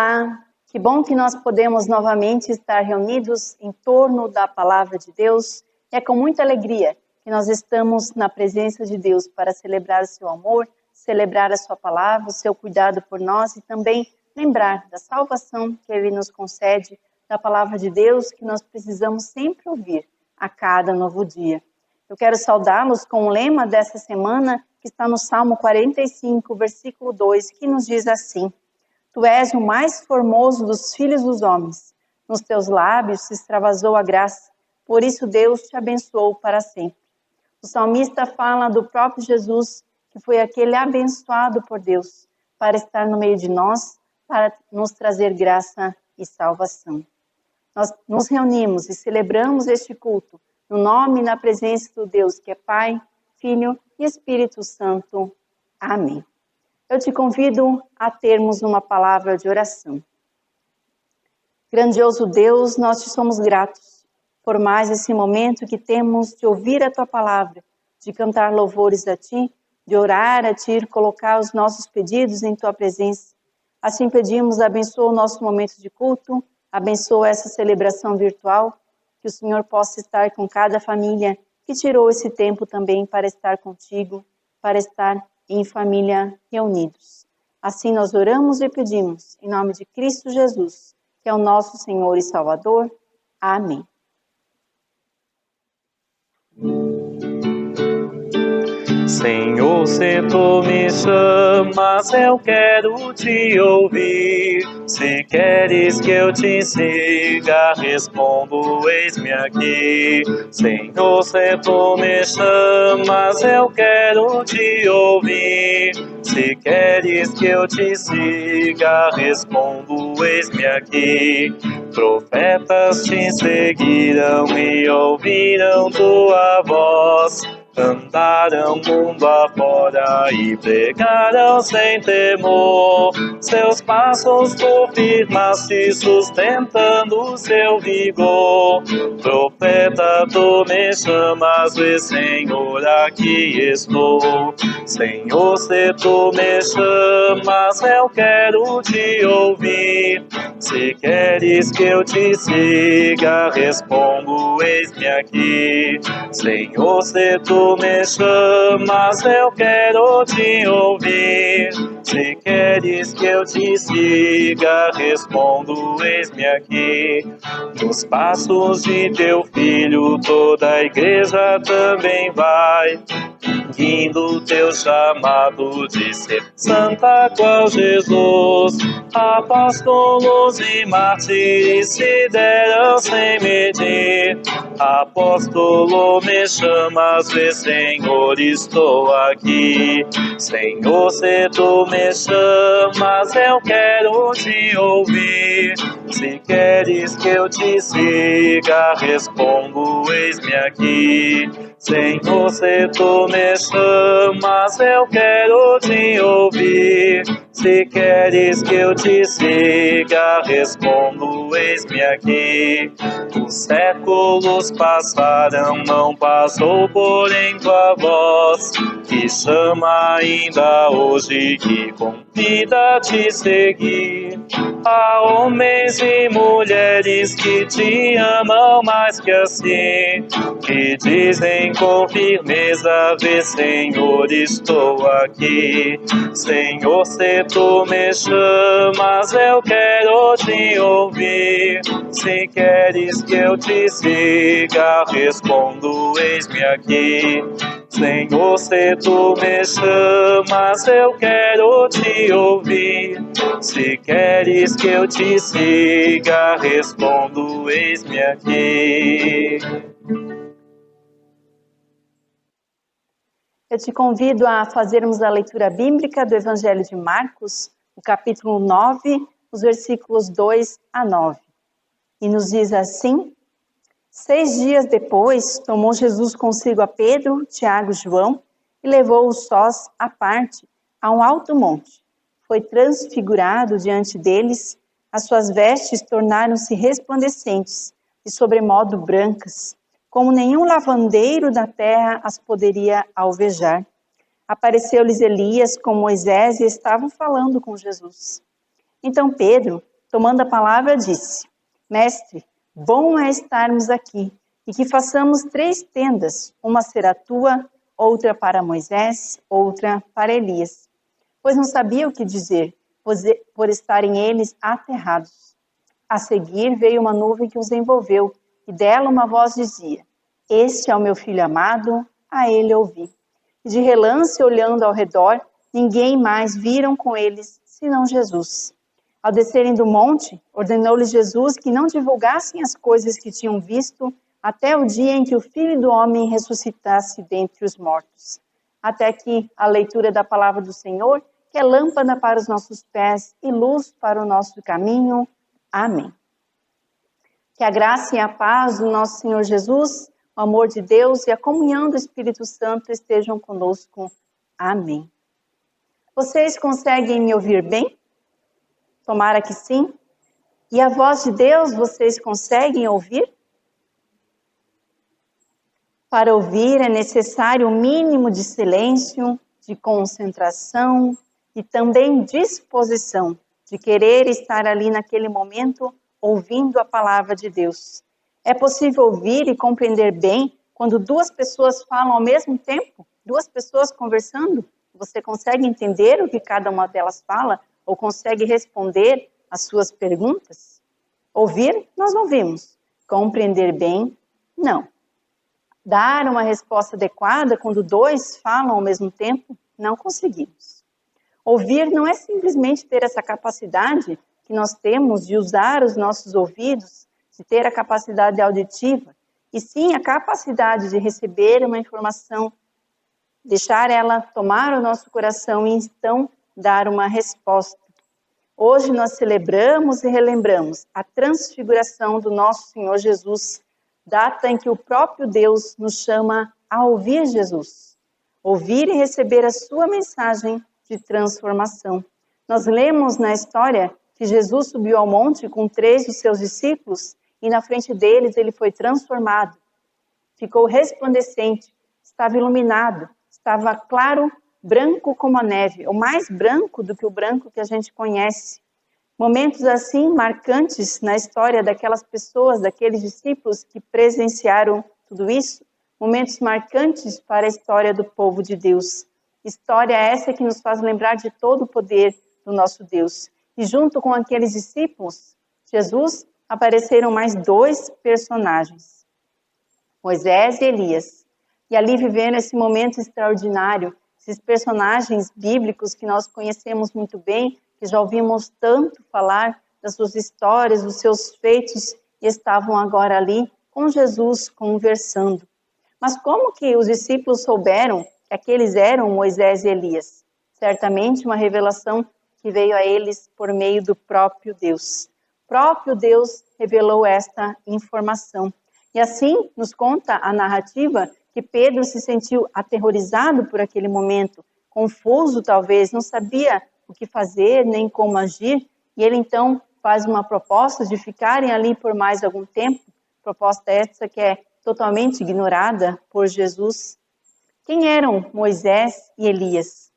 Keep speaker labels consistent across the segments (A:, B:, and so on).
A: Olá, que bom que nós podemos novamente estar reunidos em torno da Palavra de Deus. É com muita alegria que nós estamos na presença de Deus para celebrar o seu amor, celebrar a sua palavra, o seu cuidado por nós e também lembrar da salvação que Ele nos concede, da Palavra de Deus que nós precisamos sempre ouvir a cada novo dia. Eu quero saudá-los com o lema dessa semana que está no Salmo 45, versículo 2, que nos diz assim: Tu és o mais formoso dos filhos dos homens, nos teus lábios se extravasou a graça, por isso Deus te abençoou para sempre. O salmista fala do próprio Jesus, que foi aquele abençoado por Deus, para estar no meio de nós, para nos trazer graça e salvação. Nós nos reunimos e celebramos este culto, no nome e na presença do Deus, que é Pai, Filho e Espírito Santo. Amém. Eu te convido a termos uma palavra de oração. Grandioso Deus, nós te somos gratos por mais esse momento que temos de ouvir a tua palavra, de cantar louvores a ti, de orar a ti, colocar os nossos pedidos em tua presença. Assim pedimos, abençoa o nosso momento de culto, abençoa essa celebração virtual, que o Senhor possa estar com cada família que tirou esse tempo também para estar contigo, para estar em família reunidos. Assim nós oramos e pedimos, em nome de Cristo Jesus, que é o nosso Senhor e Salvador. Amém.
B: Senhor, se tu me chamas, eu quero te ouvir. Se queres que eu te siga, respondo, eis-me aqui. Senhor, se tu me chamas, eu quero te ouvir. Se queres que eu te siga, respondo, eis-me aqui. Profetas te seguirão e ouvirão tua voz. Andarão mundo afora e pregarão sem temor. Seus passos tu firmaste, sustentando seu vigor. Profeta, tu me chamas, vê, Senhor, aqui estou. Senhor, se tu me chamas, eu quero te ouvir. Se queres que eu te siga, respondo, eis-me aqui. Senhor, se tu me chamas, eu quero te ouvir. Se queres que eu te siga, respondo, eis-me aqui. Nos passos de teu filho, toda a igreja também vai, seguindo teu chamado de ser santa qual Jesus. Apóstolos e mártires se deram sem medir. Apóstolo, me chamas, vê, Senhor, estou aqui. Senhor, se tu me chamas, eu quero te ouvir. Se queres que eu te siga, respondo, eis-me aqui. Senhor, se tu me chamas, eu quero te ouvir. Se queres que eu te siga, respondo, eis-me aqui. Os séculos passaram, não passou porém tua voz, que chama ainda hoje, que convida a te seguir. Há homens e mulheres que te amam mais que assim, que dizem com firmeza, vê, Senhor, estou aqui. Senhor, se tu me chamas, eu quero te ouvir. Se queres que eu te siga, respondo, eis-me aqui. Senhor, se tu me chamas, eu quero te ouvir. Se queres que eu te siga, respondo, eis-me aqui.
A: Eu te convido a fazermos a leitura bíblica do Evangelho de Marcos, o capítulo 9, os versículos 2 a 9. E nos diz assim: 6 dias depois, tomou Jesus consigo a Pedro, Tiago e João e levou-os sós à parte, a um alto monte. Foi transfigurado diante deles, as suas vestes tornaram-se resplandecentes e sobremodo brancas, como nenhum lavandeiro da terra as poderia alvejar. Apareceu-lhes Elias com Moisés e estavam falando com Jesus. Então Pedro, tomando a palavra, disse: Mestre, bom é estarmos aqui, e que façamos 3 tendas, uma será tua, outra para Moisés, outra para Elias. Pois não sabia o que dizer, por estarem eles aterrados. A seguir veio uma nuvem que os envolveu, e dela uma voz dizia: Este é o meu filho amado, a ele ouvi. E de relance, olhando ao redor, ninguém mais viram com eles, senão Jesus. Ao descerem do monte, ordenou-lhes Jesus que não divulgassem as coisas que tinham visto até o dia em que o Filho do Homem ressuscitasse dentre os mortos. Até aqui a leitura da palavra do Senhor, que é lâmpada para os nossos pés e luz para o nosso caminho. Amém. Que a graça e a paz do nosso Senhor Jesus, o amor de Deus e a comunhão do Espírito Santo estejam conosco. Amém. Vocês conseguem me ouvir bem? Tomara que sim. E a voz de Deus, vocês conseguem ouvir? Para ouvir é necessário um mínimo de silêncio, de concentração e também disposição, de querer estar ali naquele momento ouvindo a palavra de Deus. É possível ouvir e compreender bem quando 2 pessoas falam ao mesmo tempo, 2 pessoas conversando? Você consegue entender o que cada uma delas fala? Ou consegue responder às suas perguntas? Ouvir, nós ouvimos. Compreender bem, não. Dar uma resposta adequada quando 2 falam ao mesmo tempo, não conseguimos. Ouvir não é simplesmente ter essa capacidade que nós temos de usar os nossos ouvidos, de ter a capacidade auditiva, e sim a capacidade de receber uma informação, deixar ela tomar o nosso coração e então dar uma resposta. Hoje nós celebramos e relembramos a transfiguração do nosso Senhor Jesus, data em que o próprio Deus nos chama a ouvir Jesus, ouvir e receber a sua mensagem de transformação. Nós lemos na história que Jesus subiu ao monte com 3 dos seus discípulos e na frente deles ele foi transformado. Ficou resplandecente, estava iluminado, estava claro, branco como a neve, ou mais branco do que o branco que a gente conhece. Momentos assim marcantes na história daquelas pessoas, daqueles discípulos que presenciaram tudo isso, momentos marcantes para a história do povo de Deus. História essa que nos faz lembrar de todo o poder do nosso Deus. E junto com aqueles discípulos, Jesus, apareceram mais 2 personagens, Moisés e Elias. E ali viveram esse momento extraordinário, esses personagens bíblicos que nós conhecemos muito bem, que já ouvimos tanto falar das suas histórias, dos seus feitos, e estavam agora ali com Jesus conversando. Mas como que os discípulos souberam que aqueles eram Moisés e Elias? Certamente uma revelação que veio a eles por meio do próprio Deus. O próprio Deus revelou esta informação. E assim nos conta a narrativa que Pedro se sentiu aterrorizado por aquele momento, confuso talvez, não sabia o que fazer, nem como agir, e ele então faz uma proposta de ficarem ali por mais algum tempo, proposta essa que é totalmente ignorada por Jesus. Quem eram Moisés e Elias?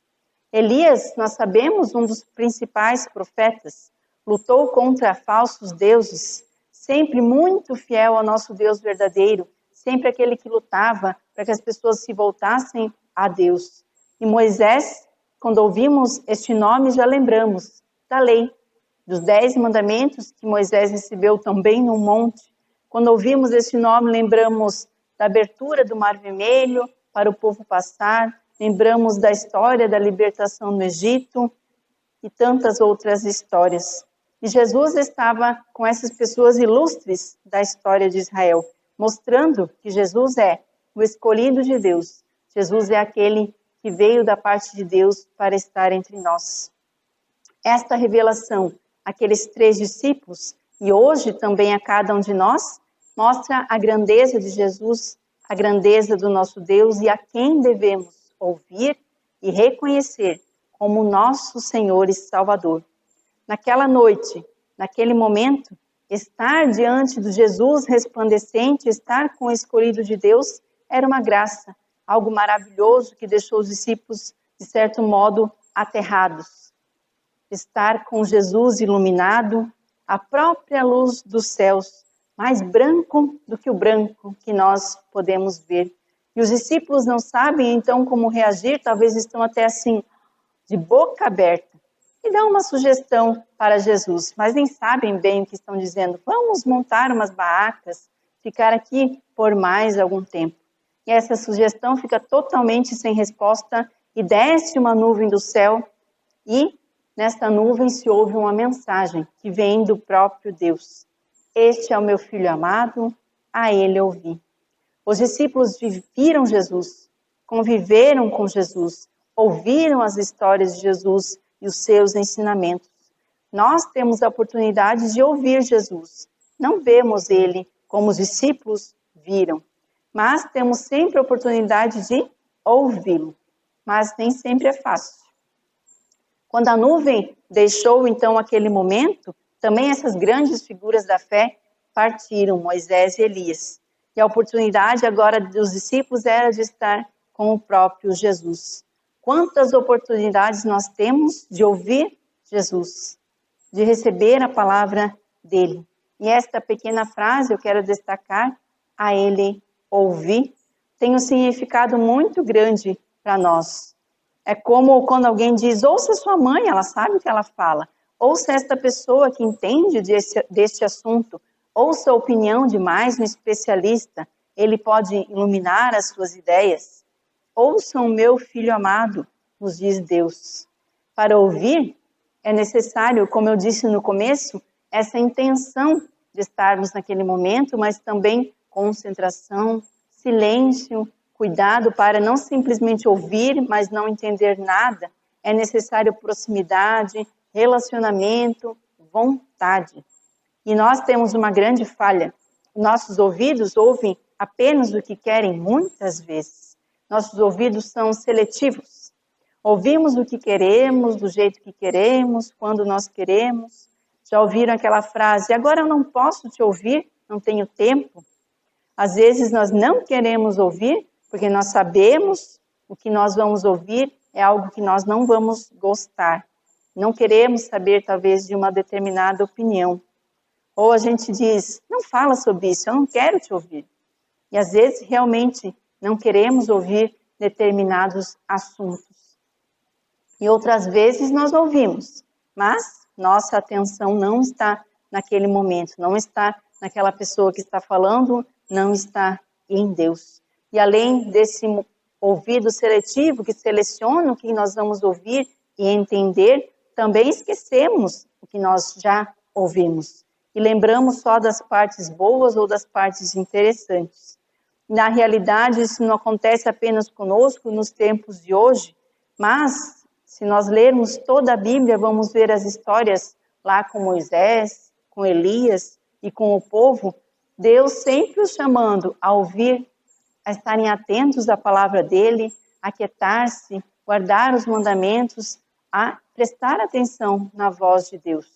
A: Elias, nós sabemos, um dos principais profetas, lutou contra falsos deuses, sempre muito fiel ao nosso Deus verdadeiro, sempre aquele que lutava para que as pessoas se voltassem a Deus. E Moisés, quando ouvimos este nome, já lembramos da lei, dos 10 mandamentos que Moisés recebeu também no monte. Quando ouvimos este nome, lembramos da abertura do Mar Vermelho para o povo passar, lembramos da história da libertação no Egito e tantas outras histórias. E Jesus estava com essas pessoas ilustres da história de Israel, mostrando que Jesus é o escolhido de Deus. Jesus é aquele que veio da parte de Deus para estar entre nós. Esta revelação, aqueles 3 discípulos, e hoje também a cada um de nós, mostra a grandeza de Jesus, a grandeza do nosso Deus e a quem devemos ouvir e reconhecer como nosso Senhor e Salvador. Naquela noite, naquele momento, estar diante do Jesus resplandecente, estar com o escolhido de Deus, era uma graça, algo maravilhoso que deixou os discípulos, de certo modo, aterrados. Estar com Jesus iluminado, a própria luz dos céus, mais branco do que o branco que nós podemos ver. E os discípulos não sabem então como reagir, talvez estão até assim, de boca aberta. E dão uma sugestão para Jesus, mas nem sabem bem o que estão dizendo. Vamos montar umas barracas, ficar aqui por mais algum tempo. E essa sugestão fica totalmente sem resposta e desce uma nuvem do céu e nesta nuvem se ouve uma mensagem que vem do próprio Deus. Este é o meu filho amado, a ele ouvi. Os discípulos viram Jesus, conviveram com Jesus, ouviram as histórias de Jesus e os seus ensinamentos. Nós temos a oportunidade de ouvir Jesus. Não vemos ele como os discípulos viram, mas temos sempre a oportunidade de ouvi-lo. Mas nem sempre é fácil. Quando a nuvem deixou então aquele momento, também essas grandes figuras da fé partiram, Moisés e Elias. E a oportunidade agora dos discípulos era de estar com o próprio Jesus. Quantas oportunidades nós temos de ouvir Jesus, de receber a palavra dele. E esta pequena frase eu quero destacar, a ele ouvir, tem um significado muito grande para nós. É como quando alguém diz, ouça sua mãe, ela sabe o que ela fala. Ouça esta pessoa que entende deste assunto. Ouça a opinião de mais um especialista. Ele pode iluminar as suas ideias. Ouçam o meu filho amado, nos diz Deus. Para ouvir, é necessário, como eu disse no começo, essa intenção de estarmos naquele momento, mas também concentração, silêncio, cuidado para não simplesmente ouvir, mas não entender nada. É necessário proximidade, relacionamento, vontade. E nós temos uma grande falha. Nossos ouvidos ouvem apenas o que querem muitas vezes. Nossos ouvidos são seletivos. Ouvimos o que queremos, do jeito que queremos, quando nós queremos. Já ouviram aquela frase, agora eu não posso te ouvir, não tenho tempo? Às vezes nós não queremos ouvir, porque nós sabemos o que nós vamos ouvir é algo que nós não vamos gostar. Não queremos saber, talvez, de uma determinada opinião. Ou a gente diz, não fala sobre isso, eu não quero te ouvir. E às vezes, realmente, não queremos ouvir determinados assuntos. E outras vezes nós ouvimos, mas nossa atenção não está naquele momento, não está naquela pessoa que está falando, não está em Deus. E além desse ouvido seletivo que seleciona o que nós vamos ouvir e entender, também esquecemos o que nós já ouvimos. E lembramos só das partes boas ou das partes interessantes. Na realidade, isso não acontece apenas conosco nos tempos de hoje, mas se nós lermos toda a Bíblia, vamos ver as histórias lá com Moisés, com Elias e com o povo, Deus sempre os chamando a ouvir, a estarem atentos à palavra dele, a aquietar-se, guardar os mandamentos, a prestar atenção na voz de Deus.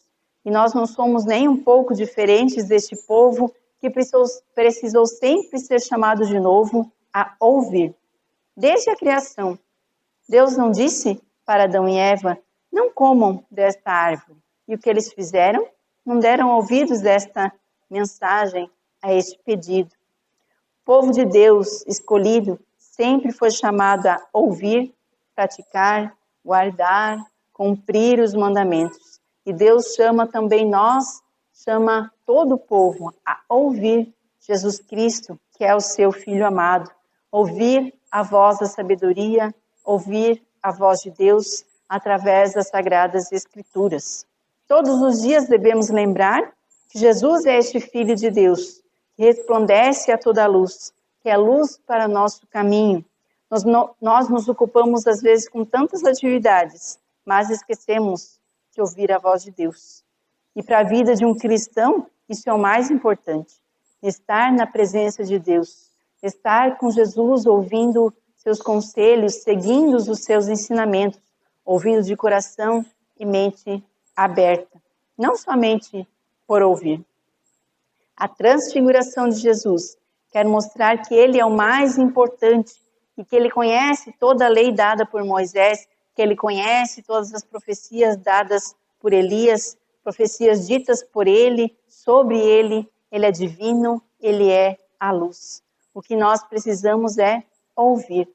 A: E nós não somos nem um pouco diferentes deste povo que precisou sempre ser chamado de novo a ouvir. Desde a criação, Deus não disse para Adão e Eva, não comam desta árvore. E o que eles fizeram? Não deram ouvidos desta mensagem, a este pedido. O povo de Deus escolhido sempre foi chamado a ouvir, praticar, guardar, cumprir os mandamentos. E Deus chama também nós, chama todo o povo a ouvir Jesus Cristo, que é o seu Filho amado. Ouvir a voz da sabedoria, ouvir a voz de Deus através das Sagradas Escrituras. Todos os dias devemos lembrar que Jesus é este Filho de Deus, que resplandece a toda luz, que é luz para nosso caminho. Nós nos ocupamos, às vezes, com tantas atividades, mas esquecemos de ouvir a voz de Deus. E para a vida de um cristão, isso é o mais importante. Estar na presença de Deus, estar com Jesus, ouvindo seus conselhos, seguindo os seus ensinamentos, ouvindo de coração e mente aberta. Não somente por ouvir. A transfiguração de Jesus quer mostrar que ele é o mais importante e que ele conhece toda a lei dada por Moisés, que ele conhece todas as profecias dadas por Elias, profecias ditas por ele, sobre ele é divino, ele é a luz. O que nós precisamos é ouvir.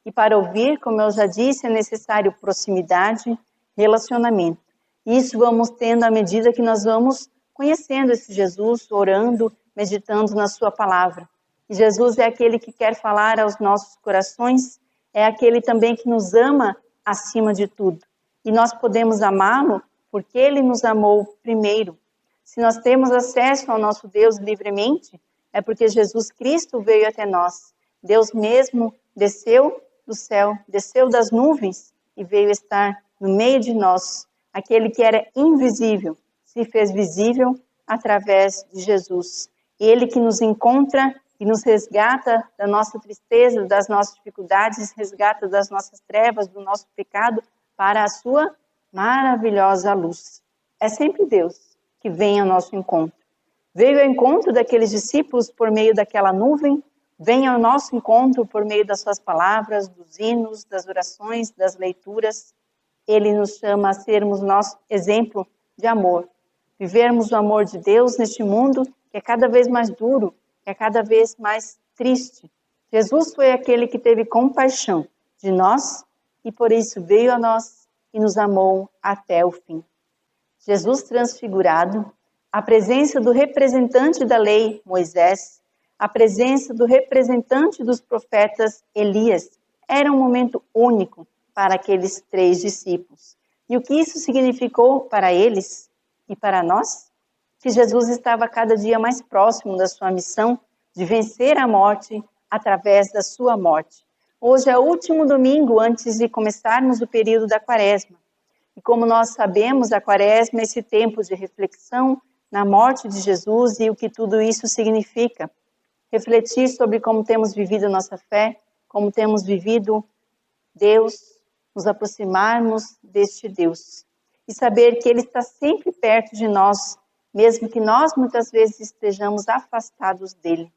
A: E para ouvir, como eu já disse, é necessário proximidade, relacionamento. Isso vamos tendo à medida que nós vamos conhecendo esse Jesus, orando, meditando na sua palavra. E Jesus é aquele que quer falar aos nossos corações, é aquele também que nos ama acima de tudo. E nós podemos amá-lo porque ele nos amou primeiro. Se nós temos acesso ao nosso Deus livremente, é porque Jesus Cristo veio até nós. Deus mesmo desceu do céu, desceu das nuvens e veio estar no meio de nós. Aquele que era invisível se fez visível através de Jesus. Ele que nos encontra e nos resgata da nossa tristeza, das nossas dificuldades, resgata das nossas trevas, do nosso pecado, para a sua maravilhosa luz. É sempre Deus que vem ao nosso encontro. Veio ao encontro daqueles discípulos por meio daquela nuvem, vem ao nosso encontro por meio das suas palavras, dos hinos, das orações, das leituras. Ele nos chama a sermos nosso exemplo de amor. Vivermos o amor de Deus neste mundo que é cada vez mais duro, que é cada vez mais triste. Jesus foi aquele que teve compaixão de nós e por isso veio a nós e nos amou até o fim. Jesus transfigurado, a presença do representante da lei, Moisés, a presença do representante dos profetas, Elias, era um momento único para aqueles 3 discípulos. E o que isso significou para eles e para nós? Que Jesus estava cada dia mais próximo da sua missão de vencer a morte através da sua morte. Hoje é o último domingo antes de começarmos o período da Quaresma. E como nós sabemos, a Quaresma é esse tempo de reflexão na morte de Jesus e o que tudo isso significa. Refletir sobre como temos vivido a nossa fé, como temos vivido Deus, nos aproximarmos deste Deus. E saber que Ele está sempre perto de nós, mesmo que nós muitas vezes estejamos afastados dEle.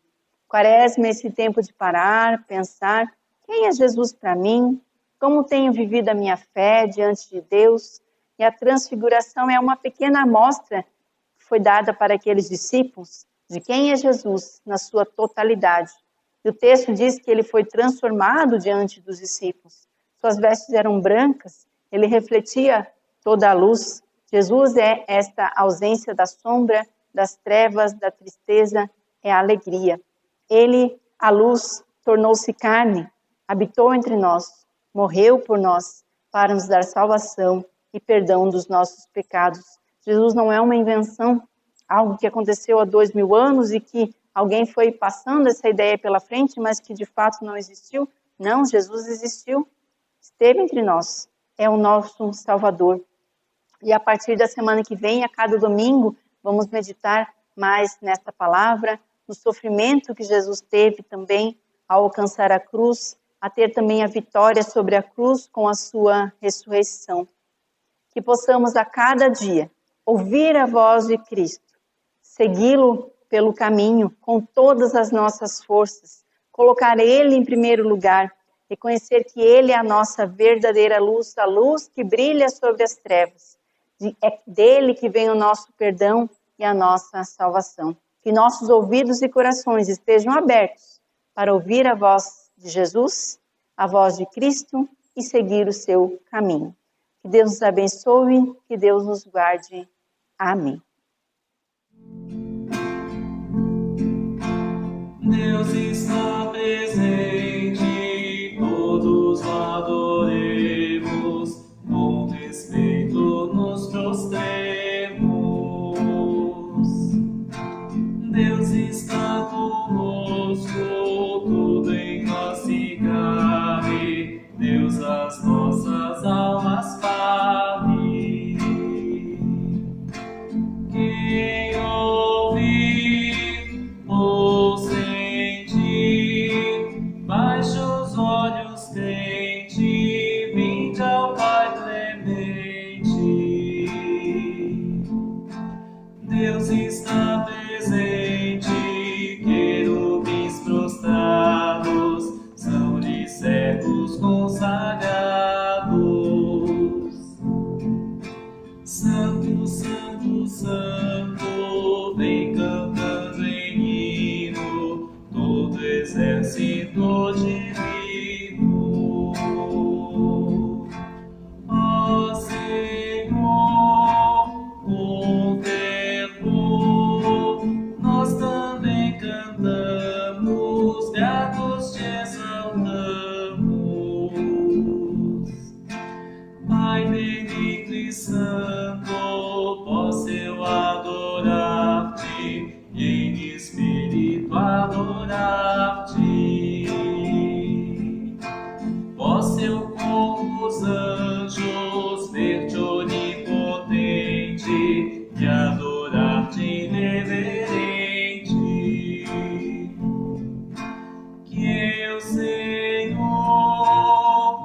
A: Quaresma é esse tempo de parar, pensar, quem é Jesus para mim? Como tenho vivido a minha fé diante de Deus? E a transfiguração é uma pequena amostra que foi dada para aqueles discípulos de quem é Jesus na sua totalidade. E o texto diz que ele foi transformado diante dos discípulos. Suas vestes eram brancas, ele refletia toda a luz. Jesus é esta ausência da sombra, das trevas, da tristeza, é a alegria. Ele, a luz, tornou-se carne, habitou entre nós, morreu por nós, para nos dar salvação e perdão dos nossos pecados. Jesus não é uma invenção, algo que aconteceu há 2000 anos e que alguém foi passando essa ideia pela frente, mas que de fato não existiu. Não, Jesus existiu, esteve entre nós, é o nosso Salvador. E a partir da semana que vem, a cada domingo, vamos meditar mais nesta palavra, no sofrimento que Jesus teve também ao alcançar a cruz, a ter também a vitória sobre a cruz com a sua ressurreição. Que possamos a cada dia ouvir a voz de Cristo, segui-lo pelo caminho com todas as nossas forças, colocar Ele em primeiro lugar, reconhecer que Ele é a nossa verdadeira luz, a luz que brilha sobre as trevas. É dele que vem o nosso perdão e a nossa salvação. Que nossos ouvidos e corações estejam abertos para ouvir a voz de Jesus, a voz de Cristo e seguir o seu caminho. Que Deus nos abençoe, que Deus nos guarde. Amém.
B: Deus está presente, todos o adoremos, com respeito nos prostremos. Deus está conosco, tudo em nós se cabe, Deus as nossas almas fale. Quem ouvir ou sentir, baixe os olhos crente, vinde ao Pai clemente. Deus está presente, querubins prostrados, são de servos consagrados. Santo, Santo, jardim reverente, que o Senhor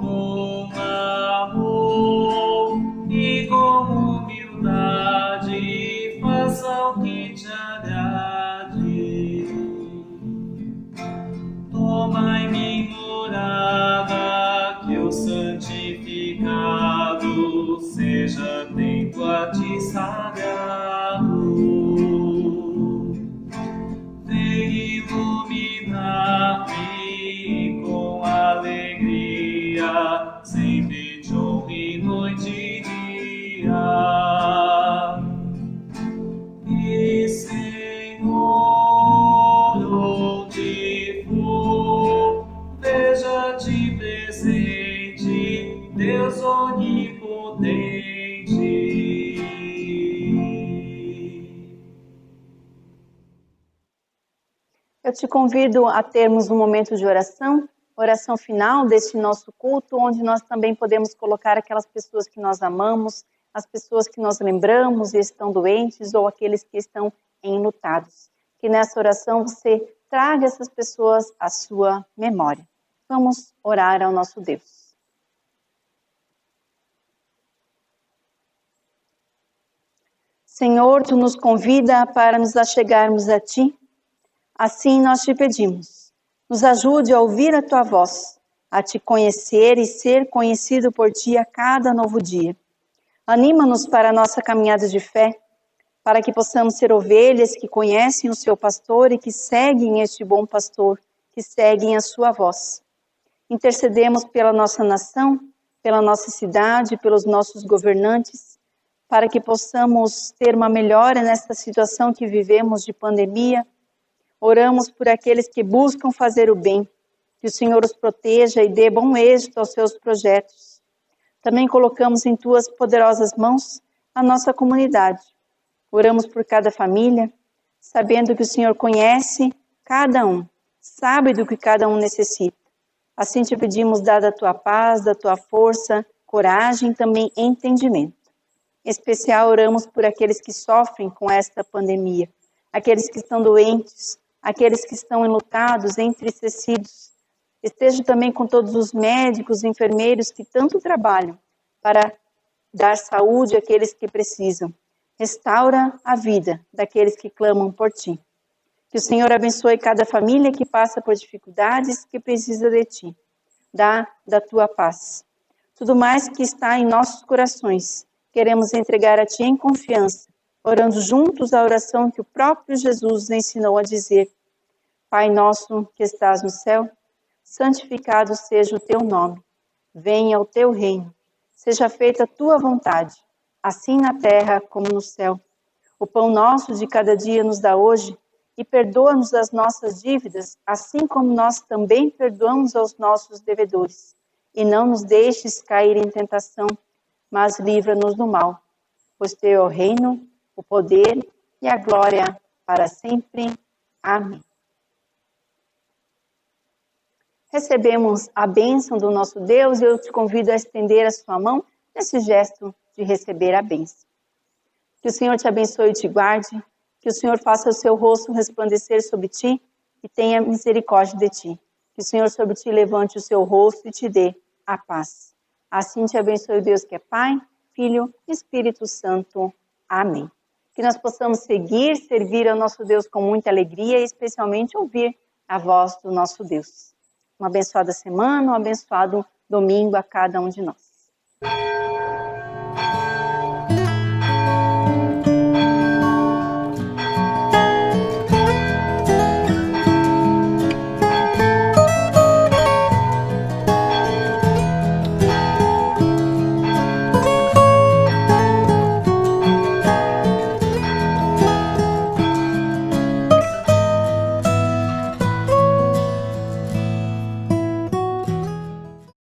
B: com amor e com humildade faça o que te agrade. Toma em mim morada, que o santificado seja tempo a ti sagrado. Vem iluminar-me com alegria, sempre te honre noite e dia. E Senhor, onde for, veja-te presente, Deus onipotente.
A: Eu te convido a termos um momento de oração final deste nosso culto, onde nós também podemos colocar aquelas pessoas que nós amamos, as pessoas que nós lembramos e estão doentes, ou aqueles que estão enlutados. Que nessa oração você traga essas pessoas à sua memória. Vamos orar ao nosso Deus. Senhor, Tu nos convida para nos achegarmos a Ti. Assim nós te pedimos, nos ajude a ouvir a Tua voz, a Te conhecer e ser conhecido por Ti a cada novo dia. Anima-nos para a nossa caminhada de fé, para que possamos ser ovelhas que conhecem o seu pastor e que seguem este bom pastor, que seguem a sua voz. Intercedemos pela nossa nação, pela nossa cidade, pelos nossos governantes, para que possamos ter uma melhora nesta situação que vivemos de pandemia. Oramos por aqueles que buscam fazer o bem, que o Senhor os proteja e dê bom êxito aos seus projetos. Também colocamos em Tuas poderosas mãos a nossa comunidade. Oramos por cada família, sabendo que o Senhor conhece cada um, sabe do que cada um necessita. Assim te pedimos, dada a Tua paz, da Tua força, coragem e também entendimento. Em especial, oramos por aqueles que sofrem com esta pandemia, aqueles que estão doentes, aqueles que estão enlutados, entristecidos. Esteja também com todos os médicos e enfermeiros que tanto trabalham para dar saúde àqueles que precisam. Restaura a vida daqueles que clamam por Ti. Que o Senhor abençoe cada família que passa por dificuldades, que precisa de Ti. Dá da Tua paz. Tudo mais que está em nossos corações, queremos entregar a Ti em confiança, orando juntos a oração que o próprio Jesus ensinou a dizer. Pai nosso que estás no céu, santificado seja o Teu nome. Venha o Teu reino. Seja feita a Tua vontade, assim na terra como no céu. O pão nosso de cada dia nos dá hoje, e perdoa-nos as nossas dívidas, assim como nós também perdoamos aos nossos devedores. E não nos deixes cair em tentação, mas livra-nos do mal. Pois Teu é o reino, o poder e a glória para sempre. Amém. Recebemos a bênção do nosso Deus e eu te convido a estender a sua mão nesse gesto de receber a bênção. Que o Senhor te abençoe e te guarde, que o Senhor faça o seu rosto resplandecer sobre ti e tenha misericórdia de ti. Que o Senhor sobre ti levante o seu rosto e te dê a paz. Assim te abençoe o Deus que é Pai, Filho e Espírito Santo. Amém. Que nós possamos servir ao nosso Deus com muita alegria e especialmente ouvir a voz do nosso Deus. Uma abençoada semana, um abençoado domingo a cada um de nós.